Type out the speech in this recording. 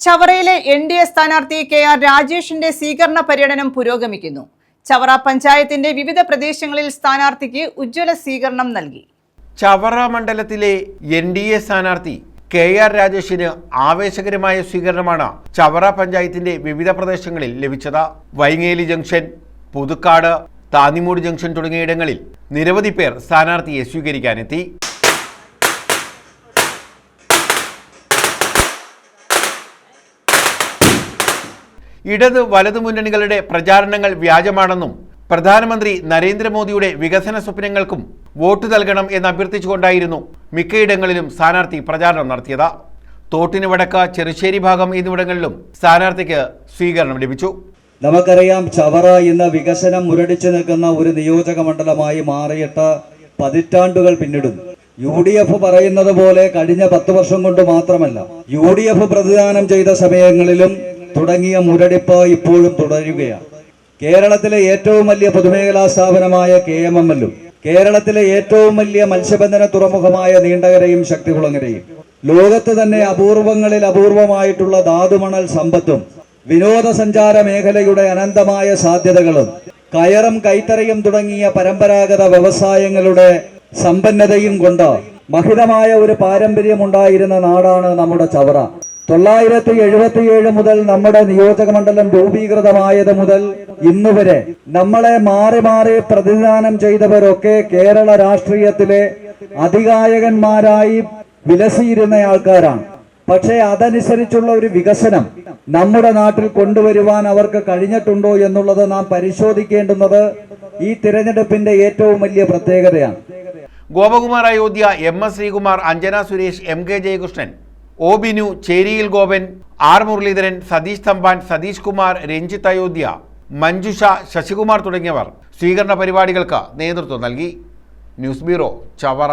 ചവറയിലെ NDA സ്ഥാനാർത്ഥി K R. രാജേഷിന്റെ സ്വീകരണ പര്യടനം പുരോഗമിക്കുന്നു. ചവറ പഞ്ചായത്തിന്റെ വിവിധ പ്രദേശങ്ങളിൽ സ്ഥാനാർത്ഥിക്ക് ഉജ്ജ്വല സ്വീകരണം നൽകി. ചവറ മണ്ഡലത്തിലെ എൻ.ഡി.എ സ്ഥാനാർത്ഥി കെ.ആർ. രാജേഷിന് ആവേശകരമായ സ്വീകരണമാണ് ചവറ പഞ്ചായത്തിന്റെ വിവിധ പ്രദേശങ്ങളിൽ ലഭിച്ചത്. വൈങ്ങേലി ജംഗ്ഷൻ, പുതുക്കാട്, താന്നിമൂട് ജംഗ്ഷൻ തുടങ്ങിയിടങ്ങളിൽ നിരവധി പേർ സ്ഥാനാർത്ഥിയെ സ്വീകരിക്കാനെത്തി. ഇടത് വലതു മുന്നണികളുടെ പ്രചാരണങ്ങൾ വ്യാജമാണെന്നും പ്രധാനമന്ത്രി നരേന്ദ്രമോദിയുടെ വികസന സ്വപ്നങ്ങൾക്കും വോട്ട് നൽകണം എന്ന് അഭ്യർത്ഥിച്ചുകൊണ്ടായിരുന്നു മിക്കയിടങ്ങളിലും സ്ഥാനാർത്ഥി പ്രചാരണം നടത്തിയത്. തോട്ടിന് വടക്ക്, ചെറുശ്ശേരി ഭാഗം എന്നിവിടങ്ങളിലും സ്ഥാനാർത്ഥിക്ക് സ്വീകരണം ലഭിച്ചു. നമുക്കറിയാം, ചവറ ഇന്ന് വികസനം മുരടിച്ചു നിൽക്കുന്ന ഒരു നിയോജക മണ്ഡലമായി മാറിയിട്ട് പതിറ്റാണ്ടുകൾ പിന്നിടുന്നു. UDF പറയുന്നത് പോലെ കഴിഞ്ഞ 10 വർഷം കൊണ്ട് മാത്രമല്ല, UDF പ്രതിദാനം ചെയ്ത സമയങ്ങളിലും തുടങ്ങിയ മുരടിപ്പ് ഇപ്പോഴും തുടരുകയാണ്. കേരളത്തിലെ ഏറ്റവും വലിയ പൊതുമേഖലാ സ്ഥാപനമായ KMML-ഉം കേരളത്തിലെ ഏറ്റവും വലിയ മത്സ്യബന്ധന തുറമുഖമായ നീണ്ടകരയും ശക്തികുളങ്ങരയും ലോകത്ത് തന്നെ അപൂർവങ്ങളിൽ അപൂർവമായിട്ടുള്ള ധാതുമണൽ സമ്പത്തും വിനോദസഞ്ചാര മേഖലയുടെ അനന്തമായ സാധ്യതകളും കയറും കൈത്തറിയും തുടങ്ങിയ പരമ്പരാഗത വ്യവസായങ്ങളുടെ സമ്പന്നതയും കൊണ്ട് മഹിതമായ ഒരു പാരമ്പര്യമുണ്ടായിരുന്ന നാടാണ് നമ്മുടെ ചവറ. 977 മുതൽ നമ്മുടെ നിയോജക മണ്ഡലം രൂപീകൃതമായത് മുതൽ ഇന്നുവരെ നമ്മളെ മാറി മാറി പ്രതിദാനം ചെയ്തവരൊക്കെ കേരള രാഷ്ട്രീയത്തിലെ അധികായകന്മാരായി വിലസിയിരുന്ന ആൾക്കാരാണ്. പക്ഷേ അതനുസരിച്ചുള്ള ഒരു വികസനം നമ്മുടെ നാട്ടിൽ കൊണ്ടുവരുവാൻ അവർക്ക് കഴിഞ്ഞിട്ടുണ്ടോ എന്നുള്ളത് നാം പരിശോധിക്കേണ്ടുന്നത് ഈ തിരഞ്ഞെടുപ്പിന്റെ ഏറ്റവും വലിയ പ്രത്യേകതയാണ്. Gopakumar Ayodhya, MS Sreekumar, Anjana Suresh, MK Jayakrishnan, O Binu, ചേരിയിൽ Gopan, R Muraleedharan, Satheesh Thampan, Satheesh Kumar, Ranjith Ayodhya, Manjusha, Sasikumar തുടങ്ങിയവർ സ്വീകരണ പരിപാടികൾക്ക് നേതൃത്വം നൽകി. News bureau, Chavara.